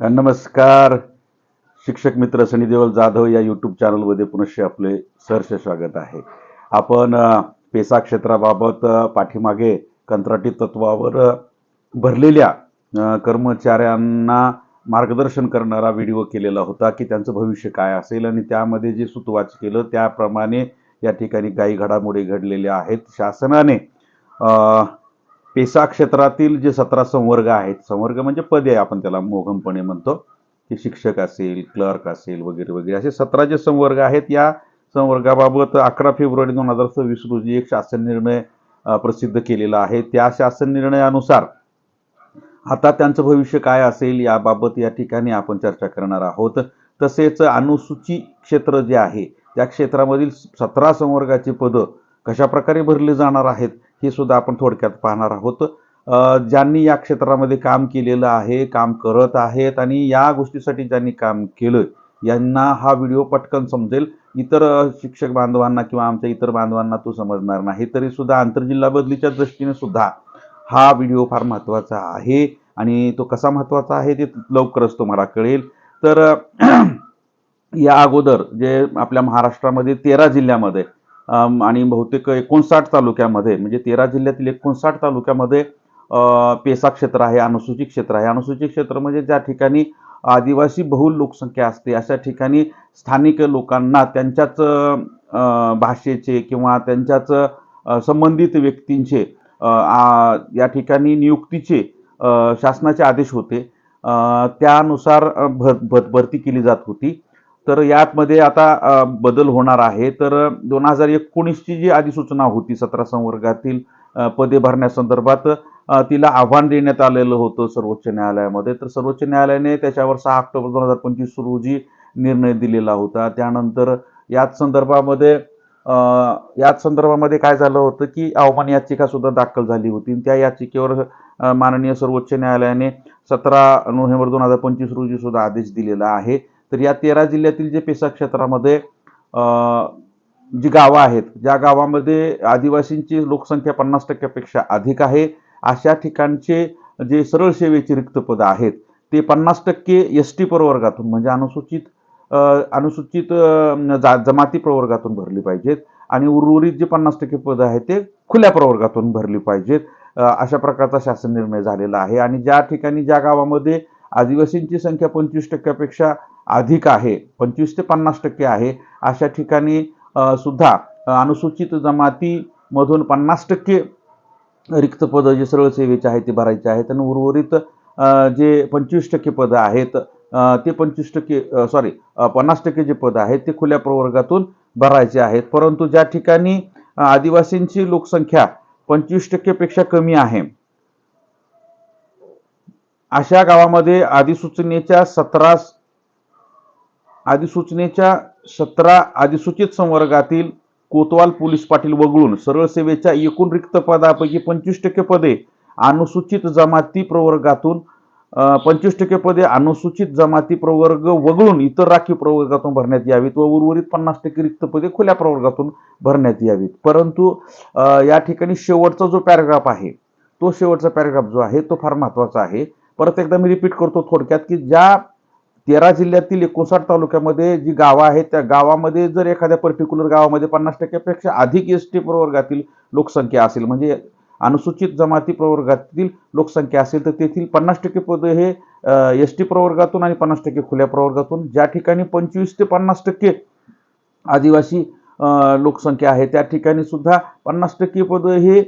नमस्कार. शिक्षक मित्र सनी देवल जाधव या यूट्यूब चॅनलमध्ये पुनश्च आपले सहर्ष स्वागत आहे. आपण पेसा क्षेत्राबाबत पाठीमागे कंत्राटी तत्वावर भरलेल्या कर्मचाऱ्यांना मार्गदर्शन करणारा व्हिडिओ केलेला होता की त्यांचं भविष्य काय असेल आणि त्यामध्ये जे सूतवाच केलं त्याप्रमाणे या ठिकाणी काही घडामोडी घडलेल्या आहेत. शासनाने पेसा क्षेत्रातील जे 17 संवर्ग आहेत, संवर्ग म्हणजे पदे आपण त्याला मोघमपणे म्हणतो, की शिक्षक असेल, क्लर्क असेल वगैरे वगैरे असे 17 जे संवर्ग आहेत, या संवर्गाबाबत 11 फेब्रुवारी 2026 रोजी एक शासन निर्णय प्रसिद्ध केलेला आहे. त्या शासन निर्णयानुसार आता त्यांचं भविष्य काय असेल याबाबत या ठिकाणी आपण चर्चा करणार आहोत. तसेच अनुसूचित क्षेत्र जे आहे त्या क्षेत्रामधील 17 संवर्गाची पदं कशा प्रकारे भरली जाणार आहेत हे सुद्धा आपण थोडक्यात पाहणार आहोत. ज्यांनी या क्षेत्रामध्ये काम केलेलं आहे, काम करत आहेत आणि या गोष्टीसाठी ज्यांनी काम केलं यांना हा व्हिडिओ पटकन समजेल. इतर शिक्षक बांधवांना किंवा आमच्या इतर बांधवांना तो समजणार नाही, तरी सुद्धा आंतरजिल्हा बदलीच्या दृष्टीने सुद्धा हा व्हिडिओ फार महत्त्वाचा आहे आणि तो कसा महत्त्वाचा आहे ते लवकरच तुम्हाला कळेल. तर या अगोदर जे आपल्या महाराष्ट्रामध्ये 13 जिल्ह्यामध्ये आणि बहुतेक 59 तालुक्यामध्ये, म्हणजे 13 जिल्ह्यातील 59 तालुक्यामध्ये पेसा क्षेत्र आहे, अनुसूचित क्षेत्र आहे. अनुसूचित क्षेत्र म्हणजे ज्या ठिकाणी आदिवासी बहुल लोकसंख्या असते अशा ठिकाणी स्थानिक लोकांना त्यांच्याच भाषेचे किंवा त्यांच्याच संबंधित व्यक्तींचे या ठिकाणी नियुक्तीचे शासनाचे आदेश होते, त्यानुसार भरती केली जात होती. तर यामध्ये आता बदल होणार आहे. तर 2019ची जी अधिसूचना होती 17 संवर्गातील पदे भरण्यासंदर्भात तिला आव्हान देण्यात आलेलं होतं सर्वोच्च न्यायालयामध्ये. तर सर्वोच्च न्यायालयाने त्याच्यावर 6 ऑक्टोबर 2025 रोजी निर्णय दिलेला होता. त्यानंतर याच संदर्भामध्ये काय झालं होतं की अवमान याचिका सुद्धा दाखल झाली होती. त्या याचिकेवर माननीय सर्वोच्च न्यायालयाने 17 नोव्हेंबर 2025 रोजी सुद्धा आदेश दिलेला आहे. तर या 13 जिल्ह्यातील जे पेसा क्षेत्रामध्ये जी गावं आहेत, ज्या गावामध्ये आदिवासींची लोकसंख्या 50% अधिक आहे अशा ठिकाणचे जे सरळ सेवेची रिक्त पदं आहेत ते 50% ST प्रवर्गातून म्हणजे अनुसूचित जमाती प्रवर्गातून भरली पाहिजेत आणि उर्वरित जे 50% पदं आहेत ते खुल्या प्रवर्गातून भरली पाहिजेत. अशा प्रकारचा शासन निर्णय झालेला आहे. आणि ज्या ठिकाणी ज्या गावामध्ये आदिवासींची संख्या 25% अधिक आहे, 25 ते 50% आहे, अशा ठिकाणी सुद्धा अनुसूचित जमातीमधून 50% रिक्त पदं जे सरळ सेवेचे आहेत ते भरायचे आहेत आणि उर्वरित जे 25% पदं आहेत ते 50% जे पदं आहेत ते खुल्या प्रवर्गातून भरायचे आहेत. परंतु ज्या ठिकाणी आदिवासींची लोकसंख्या 25% पेक्षा कमी आहे अशा गावामध्ये अधिसूचनेच्या 17 अधिसूचित संवर्गातील कोतवाल पोलीस पाटील वगळून सरळ सेवेच्या एकूण रिक्त पदापैकी 25% पदे अनुसूचित जमाती प्रवर्गातून 25% पदे अनुसूचित जमाती प्रवर्ग वगळून इतर राखीव प्रवर्गातून भरण्यात यावीत व उर्वरित 50% रिक्त पदे खुल्या प्रवर्गातून भरण्यात यावीत. परंतु या ठिकाणी शेवटचा जो पॅराग्राफ आहे, तो शेवटचा पॅराग्राफ जो आहे तो फार महत्त्वाचा आहे. परत एकदा मी रिपीट करतो थोडक्यात की ज्या 13 जिल्ह्यातील 59 तालुक्यामध्ये जी गावं आहेत त्या गावामध्ये जर एखाद्या पर्टिक्युलर गावामध्ये 50% पेक्षा अधिक ST प्रवर्गातील लोकसंख्या असेल, म्हणजे अनुसूचित जमाती प्रवर्गातील लोकसंख्या असेल, तर तेथील 50% पदं हे ST प्रवर्गातून आणि 50% खुल्या प्रवर्गातून, ज्या ठिकाणी 25 ते 50% आदिवासी लोकसंख्या आहे त्या ठिकाणी सुद्धा 50% पदं हे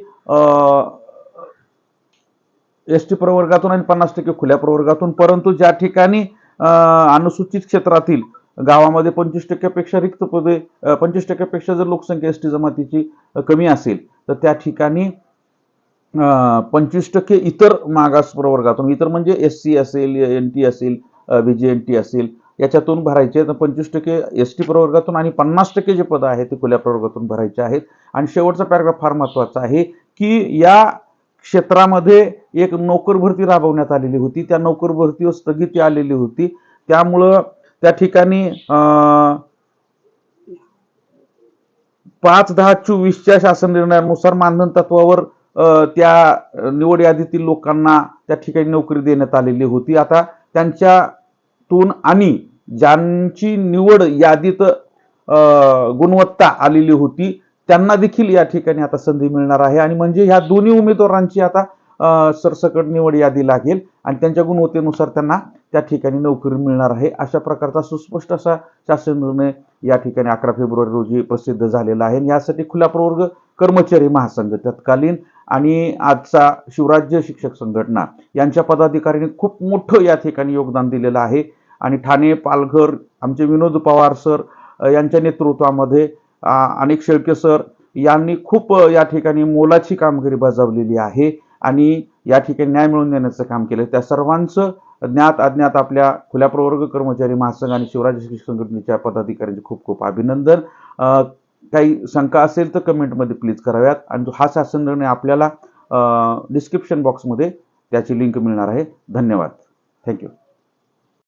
ST प्रवर्गातून आणि 50% खुल्या प्रवर्गातून. परंतु ज्या ठिकाणी अनुसूचित क्षेत्रातील गावामध्ये 25% पेक्षा रिक्त पदे 25% पेक्षा जर लोकसंख्या ST जमातीची कमी असेल तर त्या ठिकाणी 25% इतर मागास प्रवर्गातून, इतर म्हणजे SC असेल, NT असेल, VJNT असेल, याच्यातून भरायचे. 25% ST प्रवर्गातून आणि 50% जे पदं आहेत ते खुल्या प्रवर्गातून भरायचे आहेत. आणि शेवटचा पॅराग्राफ फार महत्त्वाचा आहे की या क्षेत्रामध्ये एक नोकर भरती राबवण्यात आलेली होती, त्या नोकर भरतीवर स्थगिती आलेली होती. त्यामुळं त्या ठिकाणी 5/10/24च्या शासन निर्णयानुसार मानधन तत्वावर त्या निवड यादीतील लोकांना त्या ठिकाणी नोकरी देण्यात आलेली होती. आता त्यांच्या तून आणि ज्यांची निवड यादीत गुणवत्ता आलेली होती त्यांना देखील या ठिकाणी आता संधी मिळणार आहे. आणि म्हणजे ह्या दोन्ही उमेदवारांची आता सरसकट निवड यादी लागेल आणि त्यांच्या गुणवत्तेनुसार त्यांना त्या ठिकाणी नोकरी मिळणार आहे. अशा प्रकारचा सुस्पष्ट असा शासन निर्णय या ठिकाणी 11 फेब्रुवारी रोजी प्रसिद्ध झालेला आहे. यासाठी खुला प्रवर्ग कर्मचारी महासंघ तत्कालीन आणि आजचा शिवराज्य शिक्षक संघटना यांच्या पदाधिकाऱ्यांनी खूप मोठं या ठिकाणी योगदान दिलेलं आहे. आणि ठाणे, पालघर आमचे विनोद पवार सर यांच्या नेतृत्वामध्ये अनेक शेळके सर यांनी खूप या ठिकाणी मोलाची कामगिरी बजावलेली आहे आणि या ठिकाणी न्याय मिळवून देण्याचं काम केलं. त्या सर्वांचं ज्ञात अज्ञात आपल्या खुल्या प्रवर्ग कर्मचारी महासंघ आणि शिवराज्य शिक्षक संघटनेच्या पदाधिकाऱ्यांचे खूप खूप अभिनंदन. काही शंका असेल तर कमेंटमध्ये प्लीज कराव्यात. आणि हा शासन निर्णय आपल्याला डिस्क्रिप्शन बॉक्समध्ये त्याची लिंक मिळणार आहे. धन्यवाद. थँक्यू.